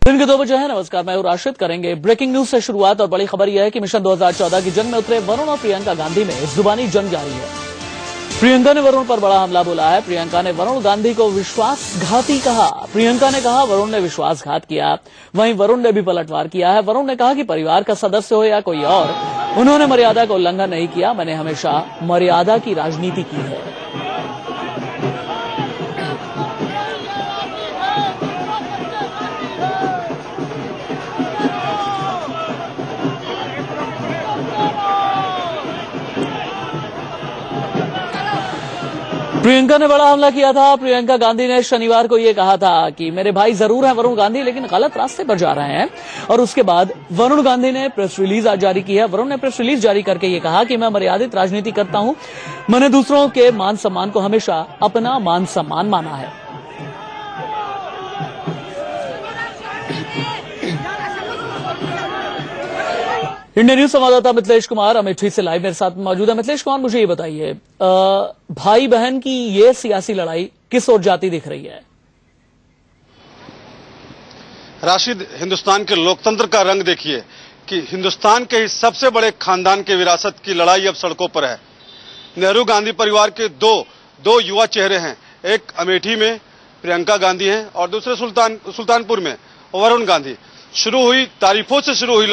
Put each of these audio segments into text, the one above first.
दिन के 2 बजे है। नमस्कार, मैं हूं राशिद। करेंगे ब्रेकिंग न्यूज से शुरुआत और बड़ी खबर यह है कि मिशन 2014 की जंग में उतरे वरुण और प्रियंका गांधी में जुबानी जंग जारी है। प्रियंका ने वरुण पर बड़ा हमला बोला है। प्रियंका ने वरुण गांधी को विश्वासघाती कहा। प्रियंका ने कहा वरुण ने विश्वासघात किया। वहीं वरुण ने भी पलटवार किया है। वरुण ने कहा कि परिवार का सदस्य हो या कोई और, उन्होंने मर्यादा का उल्लंघन नहीं किया। मैंने हमेशा मर्यादा की राजनीति की है। प्रियंका ने बड़ा हमला किया था। प्रियंका गांधी ने शनिवार को यह कहा था कि मेरे भाई जरूर हैं वरुण गांधी, लेकिन गलत रास्ते पर जा रहे हैं। और उसके बाद वरुण गांधी ने प्रेस रिलीज आज जारी की है। वरुण ने प्रेस रिलीज जारी करके ये कहा कि मैं मर्यादित राजनीति करता हूं। मैंने दूसरों के मान सम्मान को हमेशा अपना मान सम्मान माना है। इंडिया न्यूज संवाददाता मिथिलेश कुमार अमेठी से लाइव मेरे साथ मौजूद है। मिथिलेश कुमार, मुझे ये बताइए, भाई बहन की ये सियासी लड़ाई किस ओर जाती दिख रही है? राशिद, हिंदुस्तान के लोकतंत्र का रंग देखिए कि हिंदुस्तान के सबसे बड़े खानदान के विरासत की लड़ाई अब सड़कों पर है। नेहरू गांधी परिवार के दो युवा चेहरे हैं। एक अमेठी में प्रियंका गांधी हैं और दूसरे सुल्तानपुर में वरुण गांधी। शुरू हुई तारीफों से, शुरू हुई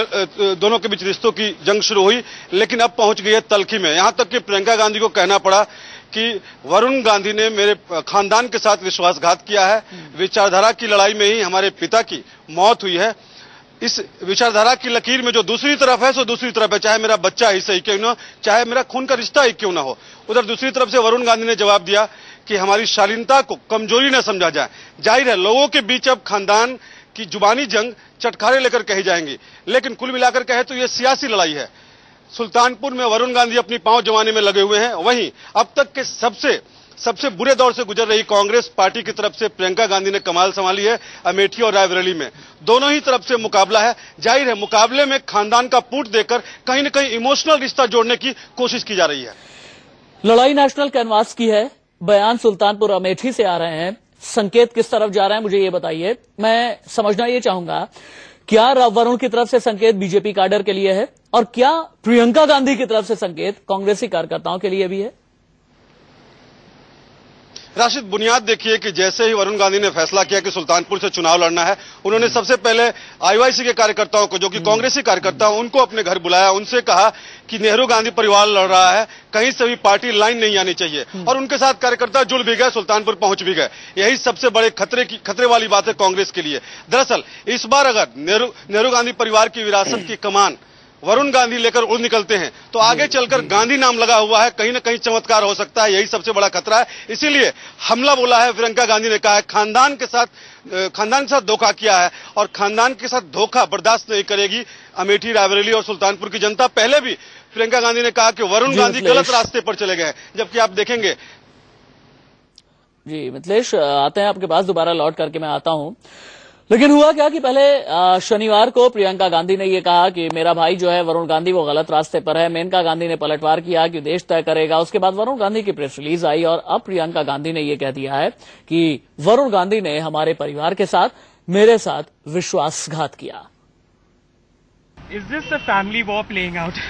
दोनों के बीच रिश्तों की जंग शुरू हुई, लेकिन अब पहुंच गई है तल्खी में। यहां तक कि प्रियंका गांधी को कहना पड़ा कि वरुण गांधी ने मेरे खानदान के साथ विश्वासघात किया है। विचारधारा की लड़ाई में ही हमारे पिता की मौत हुई है। इस विचारधारा की लकीर में जो दूसरी तरफ है सो दूसरी तरफ है, चाहे मेरा बच्चा ही सही क्यों ना, चाहे मेरा खून का रिश्ता ही क्यों ना हो। उधर दूसरी तरफ से वरुण गांधी ने जवाब दिया कि हमारी शालीनता को कमजोरी न समझा जाए। जाहिर है लोगों के बीच अब खानदान की जुबानी जंग चटखारे लेकर कही जाएंगी, लेकिन कुल मिलाकर कहे तो यह सियासी लड़ाई है। सुल्तानपुर में वरुण गांधी अपनी पांव जमाने में लगे हुए हैं। वहीं अब तक के सबसे बुरे दौर से गुजर रही कांग्रेस पार्टी की तरफ से प्रियंका गांधी ने कमाल संभाली है। अमेठी और रायबरेली में दोनों ही तरफ से मुकाबला है। जाहिर है मुकाबले में खानदान का पूट देकर कहीं न कहीं इमोशनल रिश्ता जोड़ने की कोशिश की जा रही है। लड़ाई नेशनल कैनवास की है। बयान सुल्तानपुर अमेठी से आ रहे हैं। संकेत किस तरफ जा रहे हैं, मुझे ये बताइए। मैं समझना ये चाहूंगा, क्या वरुण की तरफ से संकेत बीजेपी कैडर के लिए है और क्या प्रियंका गांधी की तरफ से संकेत कांग्रेसी कार्यकर्ताओं के लिए भी है? राशिद, बुनियाद देखिए कि जैसे ही वरुण गांधी ने फैसला किया कि सुल्तानपुर से चुनाव लड़ना है, उन्होंने सबसे पहले आईवाईसी के कार्यकर्ताओं को, जो कि कांग्रेसी कार्यकर्ता हैं, उनको अपने घर बुलाया। उनसे कहा कि नेहरू गांधी परिवार लड़ रहा है, कहीं से भी पार्टी लाइन नहीं आनी चाहिए। और उनके साथ कार्यकर्ता जुड़ भी गए, सुल्तानपुर पहुंच भी गए। यही सबसे बड़े खतरे वाली बात है कांग्रेस के लिए। दरअसल इस बार अगर नेहरू गांधी परिवार की विरासत की कमान वरुण गांधी लेकर उड़ निकलते हैं तो आगे चलकर गांधी नाम लगा हुआ है, कहीं ना कहीं चमत्कार हो सकता है। यही सबसे बड़ा खतरा है। इसीलिए हमला बोला है। प्रियंका गांधी ने कहा है खानदान के साथ धोखा किया है और खानदान के साथ धोखा बर्दाश्त नहीं करेगी अमेठी, रायबरेली और सुल्तानपुर की जनता। पहले भी प्रियंका गांधी ने कहा कि वरुण गांधी गलत रास्ते पर चले गए, जबकि आप देखेंगे। जी मिथिलेश, आते हैं आपके पास, दोबारा लौट करके मैं आता हूं। लेकिन हुआ क्या कि पहले शनिवार को प्रियंका गांधी ने यह कहा कि मेरा भाई जो है वरुण गांधी वो गलत रास्ते पर है। मेनका गांधी ने पलटवार किया कि देश तय करेगा। उसके बाद वरुण गांधी की प्रेस रिलीज आई और अब प्रियंका गांधी ने यह कह दिया है कि वरुण गांधी ने हमारे परिवार के साथ, मेरे साथ विश्वासघात किया। Is this a family war playing out?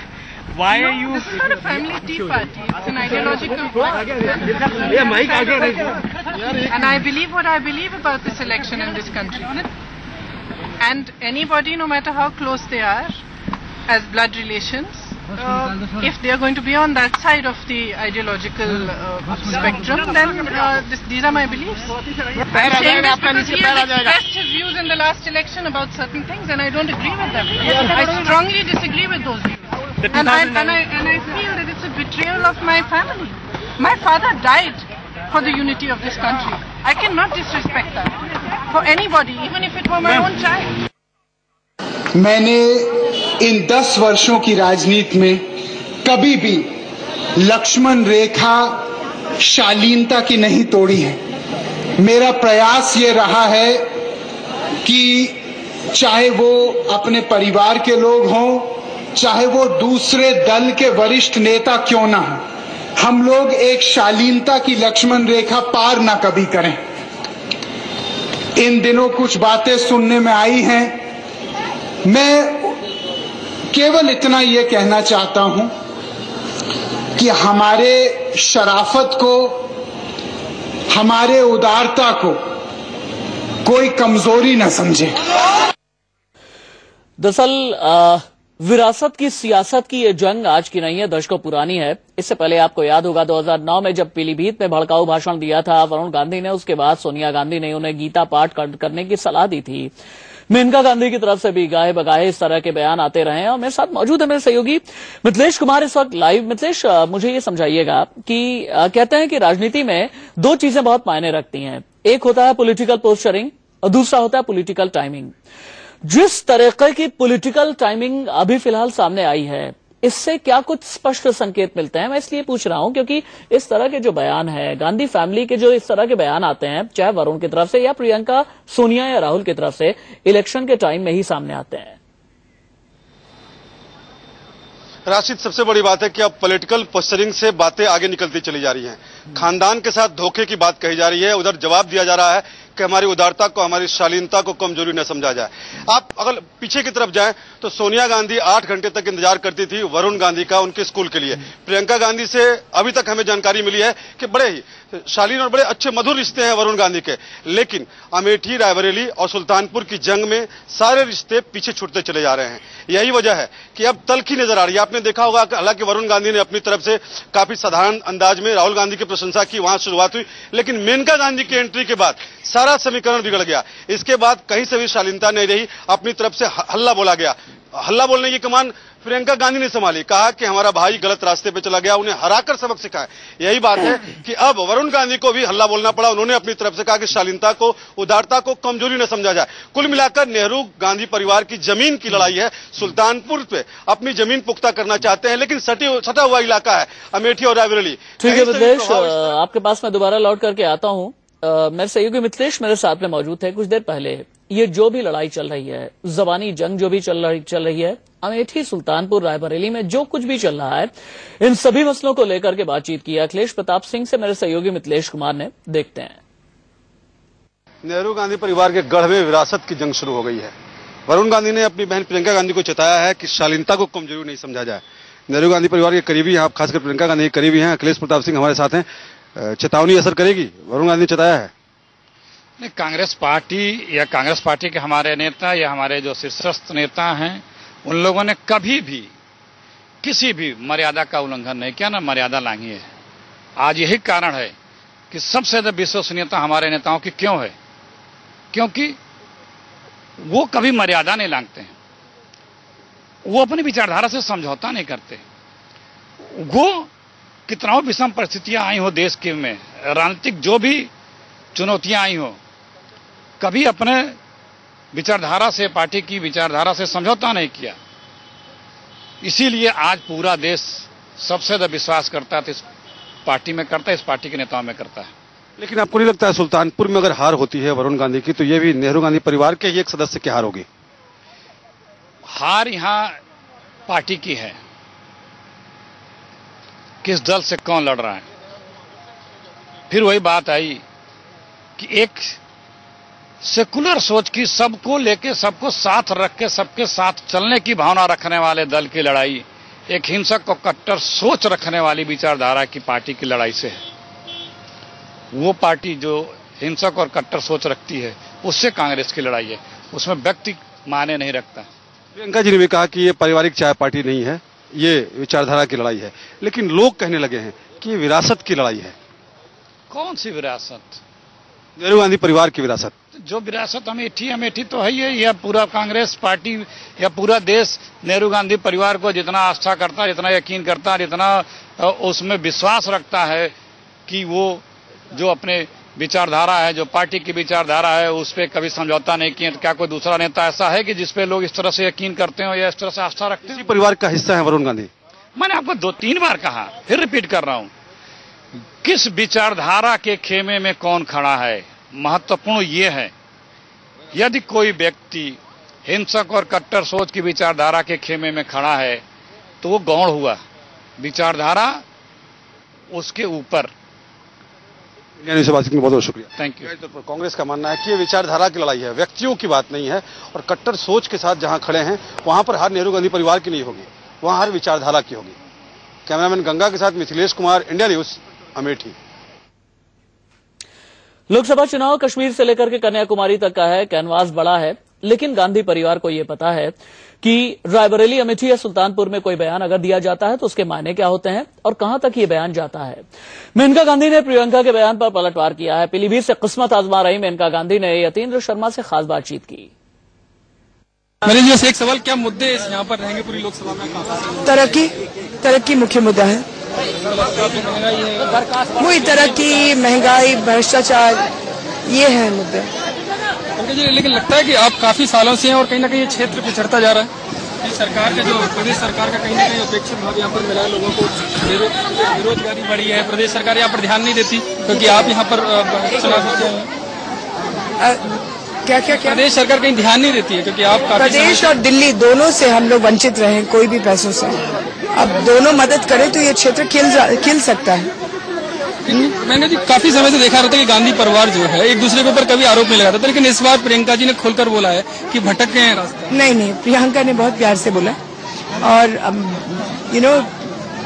Why are you? This is not a family tea party. It's an ideological war. And I believe what I believe about this election in this country. And anybody, no matter how close they are, as blood relations, if they are going to be on that side of the ideological spectrum, then these are my beliefs. I'm saying this because he has expressed his views in the last election about certain things, and I don't agree with them. I strongly disagree with those views. And I feel that it's a betrayal of my family. My father died for the unity of this country. I cannot disrespect that for anybody, even if it were my own child. मैंने इन 10 वर्षों की राजनीति में कभी भी लक्ष्मण रेखा शालीनता की नहीं तोड़ी है। मेरा प्रयास ये रहा है कि चाहे वो अपने परिवार के लोग हों, चाहे वो दूसरे दल के वरिष्ठ नेता क्यों ना हो, हम लोग एक शालीनता की लक्ष्मण रेखा पार ना कभी करें। इन दिनों कुछ बातें सुनने में आई हैं। मैं केवल इतना ये कहना चाहता हूं कि हमारे शराफत को, हमारे उदारता को कोई कमजोरी न समझे। दरअसल विरासत की सियासत की ये जंग आज की नहीं है, दशकों पुरानी है। इससे पहले आपको याद होगा 2009 में जब पीलीभीत में भड़काऊ भाषण दिया था वरुण गांधी ने, उसके बाद सोनिया गांधी ने उन्हें गीता पाठ करने की सलाह दी थी। मेनका गांधी की तरफ से भी गाहे बगाहे इस तरह के बयान आते रहे हैं। और मेरे साथ मौजूद है मेरे सहयोगी मिथिलेश कुमार इस वक्त लाइव। मिथिलेश, मुझे ये समझाइएगा कि कहते हैं कि राजनीति में दो चीजें बहुत मायने रखती हैं, एक होता है पॉलिटिकल पोस्चरिंग और दूसरा होता है पॉलिटिकल टाइमिंग। जिस तरीके की पॉलिटिकल टाइमिंग अभी फिलहाल सामने आई है, इससे क्या कुछ स्पष्ट संकेत मिलते हैं? मैं इसलिए पूछ रहा हूं क्योंकि इस तरह के जो बयान है, गांधी फैमिली के जो इस तरह के बयान आते हैं, चाहे वरुण की तरफ से या प्रियंका, सोनिया या राहुल की तरफ से, इलेक्शन के टाइम में ही सामने आते हैं। राशिद, सबसे बड़ी बात है कि अब पॉलिटिकल पोस्चरिंग से बातें आगे निकलती चली जा रही हैं। खानदान के साथ धोखे की बात कही जा रही है, उधर जवाब दिया जा रहा है कि हमारी उदारता को, हमारी शालीनता को कमजोरी न समझा जाए। आप अगर पीछे की तरफ जाएं तो सोनिया गांधी 8 घंटे तक इंतजार करती थी वरुण गांधी का उनके स्कूल के लिए। प्रियंका गांधी से अभी तक हमें जानकारी मिली है कि बड़े ही शालीन और बड़े अच्छे मधुर रिश्ते हैं वरुण गांधी के, लेकिन अमेठी, रायबरेली और सुल्तानपुर की जंग में सारे रिश्ते पीछे छूटते चले जा रहे हैं। यही वजह है कि अब तल्खी नजर आ रही है। आपने देखा होगा कि हालांकि वरुण गांधी ने अपनी तरफ से काफी साधारण अंदाज में राहुल गांधी की प्रशंसा की, वहां शुरुआत हुई, लेकिन मेनका गांधी की एंट्री के बाद सारा समीकरण बिगड़ गया। इसके बाद कहीं से भी शालीनता नहीं रही, अपनी तरफ से हल्ला बोला गया। हल्ला बोलने की कमान प्रियंका गांधी ने संभाली, कहा कि हमारा भाई गलत रास्ते पे चला गया, उन्हें हराकर सबक सिखाया। यही बात है कि अब वरुण गांधी को भी हल्ला बोलना पड़ा। उन्होंने अपनी तरफ से कहा कि शालीनता को, उदारता को कमजोरी न समझा जाए। कुल मिलाकर नेहरू गांधी परिवार की जमीन की लड़ाई है। सुल्तानपुर पे अपनी जमीन पुख्ता करना चाहते हैं, लेकिन सटा हुआ इलाका है अमेठी और रायबरेली। ठीक है मिथिलेश, आपके पास मैं दोबारा लौट करके आता हूं। मेरे सहयोगी मिथिलेश मेरे साथ में मौजूद थे। कुछ देर पहले ये जो भी लड़ाई चल रही है, जबानी जंग जो भी चल रही है, अमेठी, सुल्तानपुर, रायबरेली में जो कुछ भी चल रहा है, इन सभी मसलों को लेकर के बातचीत की अखिलेश प्रताप सिंह से मेरे सहयोगी मिथिलेश कुमार ने। देखते हैं। नेहरू गांधी परिवार के गढ़ में विरासत की जंग शुरू हो गई है। वरुण गांधी ने अपनी बहन प्रियंका गांधी को चेताया है कि शालीनता को कमजोरी नहीं समझा जाए। नेहरू गांधी परिवार के करीबी हैं, आप खासकर प्रियंका गांधी के करीबी हैं, अखिलेश प्रताप सिंह हमारे साथ हैं। चेतावनी असर करेगी? वरुण गांधी ने चेताया है। नहीं, कांग्रेस पार्टी या कांग्रेस पार्टी के हमारे नेता या हमारे जो शीर्षस्थ नेता हैं, उन लोगों ने कभी भी किसी भी मर्यादा का उल्लंघन नहीं किया, ना मर्यादा लांघी है। आज यही कारण है कि सबसे ज्यादा विश्वसनीयता हमारे नेताओं की क्यों है, क्योंकि वो कभी मर्यादा नहीं लांघते हैं, वो अपनी विचारधारा से समझौता नहीं करते। वो कितना विषम परिस्थितियां आई हो देश के में, राजनीतिक जो भी चुनौतियां आई हो, कभी अपने विचारधारा से, पार्टी की विचारधारा से समझौता नहीं किया। इसीलिए आज पूरा देश सबसे ज्यादा विश्वास करता है, इस पार्टी में करता है, इस पार्टी के नेताओं में करता है। लेकिन आपको नहीं लगता है सुल्तानपुर में अगर हार होती है वरुण गांधी की, तो ये भी नेहरू गांधी परिवार के ही एक सदस्य की हार होगी? हार यहां पार्टी की है, किस दल से कौन लड़ रहा है। फिर वही बात आई कि एक सेकुलर सोच की, सबको लेके, सबको साथ रख के, सबके साथ चलने की भावना रखने वाले दल की लड़ाई एक हिंसक और कट्टर सोच रखने वाली विचारधारा की पार्टी की लड़ाई से है। वो पार्टी जो हिंसक और कट्टर सोच रखती है, उससे कांग्रेस की लड़ाई है, उसमें व्यक्ति माने नहीं रखता। प्रियंका जी ने भी कहा कि ये पारिवारिक चाय पार्टी नहीं है, ये विचारधारा की लड़ाई है, लेकिन लोग कहने लगे हैं कि ये विरासत की लड़ाई है। कौन सी विरासत? नेहरू गांधी परिवार की विरासत। जो विरासत अमेठी तो है ही है। यह पूरा कांग्रेस पार्टी या पूरा देश नेहरू गांधी परिवार को जितना आस्था करता है, जितना यकीन करता है, जितना उसमें विश्वास रखता है कि वो जो अपने विचारधारा है, जो पार्टी की विचारधारा है, उस पर कभी समझौता नहीं किए। तो क्या कोई दूसरा नेता ऐसा है कि जिसपे लोग इस तरह से यकीन करते हो या इस तरह से आस्था रखते हैं? परिवार का हिस्सा है वरुण गांधी। मैंने आपको 2-3 बार कहा, फिर रिपीट कर रहा हूं, किस विचारधारा के खेमे में कौन खड़ा है, महत्वपूर्ण ये है। यदि कोई व्यक्ति हिंसक और कट्टर सोच की विचारधारा के खेमे में खड़ा है तो वो गौण हुआ। विचारधारा उसके ऊपर, इंडिया न्यूज़ से बातचीत में बहुत बहुत शुक्रिया। Thank you. कांग्रेस का मानना है कि ये विचारधारा की लड़ाई है, व्यक्तियों की बात नहीं है, और कट्टर सोच के साथ जहां खड़े हैं वहां पर हार नेहरू गांधी परिवार की नहीं होगी, वहां हार विचारधारा की होगी। कैमरामैन गंगा के साथ मिथिलेश कुमार, इंडिया न्यूज़, अमेठी। लोकसभा चुनाव कश्मीर से लेकर के कन्याकुमारी तक का है, कैनवास बड़ा है, लेकिन गांधी परिवार को यह पता है कि रायबरेली, अमेठी या सुल्तानपुर में कोई बयान अगर दिया जाता है तो उसके मायने क्या होते हैं और कहां तक ये बयान जाता है। मेनका गांधी ने प्रियंका के बयान पर पलटवार किया है। पीलीभीत से किस्मत आजमा रही मेनका गांधी ने यतीन्द्र शर्मा से खास बातचीत की। मेरे जी एक सवाल, क्या मुद्दे यहाँ पर रहेंगे पूरी लोकसभा में? तरक्की मुख्य मुद्दा है। वही तरक्की, महंगाई, भ्रष्टाचार, ये है मुद्दे। जी, लेकिन लगता है कि आप काफी सालों से हैं और कहीं ना कहीं ये क्षेत्र पिछड़ता जा रहा है। इस सरकार का जो प्रदेश सरकार का कहीं ना कहीं अपेक्षित भाव यहाँ पर मिला है लोगों को, बेरोजगारी बढ़ी है, प्रदेश सरकार यहाँ पर ध्यान नहीं देती क्योंकि आप यहाँ पर चुनाव होते हैं। क्या प्रदेश सरकार कहीं ध्यान नहीं देती है क्योंकि आप प्रदेश और दिल्ली दोनों से हम लोग वंचित रहे कोई भी पैसों से। अब दोनों मदद करें तो ये क्षेत्र खिल सकता है। मैंने जी काफी समय से देखा रहता है कि गांधी परिवार जो है एक दूसरे के ऊपर कभी आरोप नहीं लगाता था, लेकिन इस बार प्रियंका जी ने खुलकर बोला है कि भटक गए हैं रास्ता। नहीं, प्रियंका ने बहुत प्यार से बोला और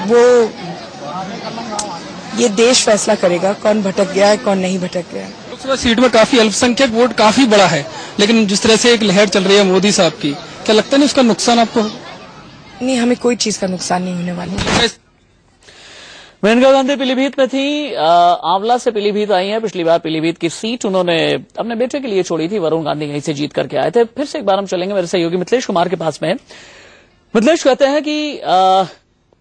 वो ये देश फैसला करेगा कौन भटक गया है कौन नहीं भटक गया है। लोकसभा सीट में काफी अल्पसंख्यक वोट काफी बड़ा है, लेकिन जिस तरह से एक लहर चल रही है मोदी साहब की, क्या लगता नहीं उसका नुकसान आपको? नहीं, हमें कोई चीज का नुकसान नहीं होने वाला। मेनका गांधी पीलीभीत में थी, आंवला से पीलीभीत आई हैं। पिछली बार पीलीभीत की सीट उन्होंने अपने बेटे के लिए छोड़ी थी, वरुण गांधी यहीं से जीत करके आए थे। फिर से एक बार हम चलेंगे मेरे सहयोगी मिथिलेश कुमार के पास में। मिथिलेश कहते हैं कि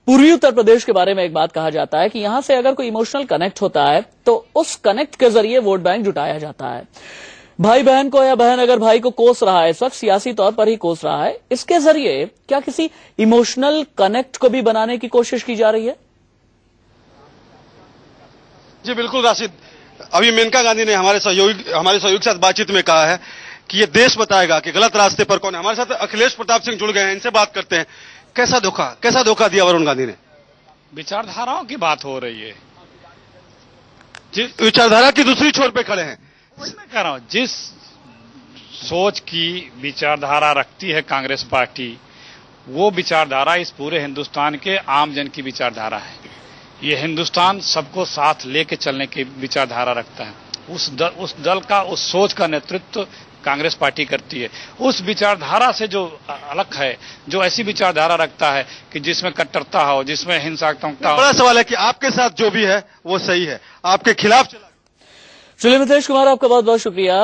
पूर्वी उत्तर प्रदेश के बारे में एक बात कहा जाता है कि यहां से अगर कोई इमोशनल कनेक्ट होता है तो उस कनेक्ट के जरिए वोट बैंक जुटाया जाता है। भाई बहन को या बहन अगर भाई को कोस रहा है, इस वक्त सियासी तौर पर ही कोस रहा है, इसके जरिए क्या किसी इमोशनल कनेक्ट को भी बनाने की कोशिश की जा रही है? जी बिल्कुल राशिद, अभी मेनका गांधी ने हमारे सहयोगी के साथ बातचीत में कहा है कि ये देश बताएगा कि गलत रास्ते पर कौन है। हमारे साथ अखिलेश प्रताप सिंह जुड़ गए हैं, इनसे बात करते हैं। कैसा धोखा दिया वरुण गांधी ने? विचारधाराओं की बात हो रही है, जिस विचारधारा की दूसरी छोर पे खड़े हैं। मैं कह रहा हूं जिस सोच की विचारधारा रखती है कांग्रेस पार्टी, वो विचारधारा इस पूरे हिंदुस्तान के आम जन की विचारधारा है। ये हिंदुस्तान सबको साथ लेके चलने की विचारधारा रखता है। उस दल का, उस सोच का नेतृत्व कांग्रेस पार्टी करती है। उस विचारधारा से जो अलग है, जो ऐसी विचारधारा रखता है कि जिसमें कट्टरता हो, जिसमें हिंसात्मकता हो। बड़ा सवाल है कि आपके साथ जो भी है वो सही है, आपके खिलाफ चला। चलिए मिथिलेश कुमार, आपका बहुत बहुत शुक्रिया।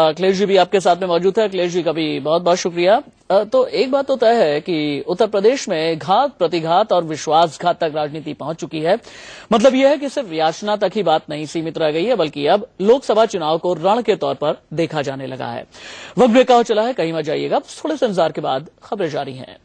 अखिलेश जी भी आपके साथ में मौजूद है। अखिलेश जी का भी बहुत बहुत शुक्रिया। तो एक बात तो तय है कि उत्तर प्रदेश में घात प्रतिघात और विश्वासघात तक राजनीति पहुंच चुकी है। मतलब यह है कि सिर्फ याचना तक ही बात नहीं सीमित रह गई है, बल्कि अब लोकसभा चुनाव को रण के तौर पर देखा जाने लगा है। वक्त ब्रेक का चला है, कहीं मत जाइएगा, थोड़े से इंतजार के बाद खबरें जारी हैं।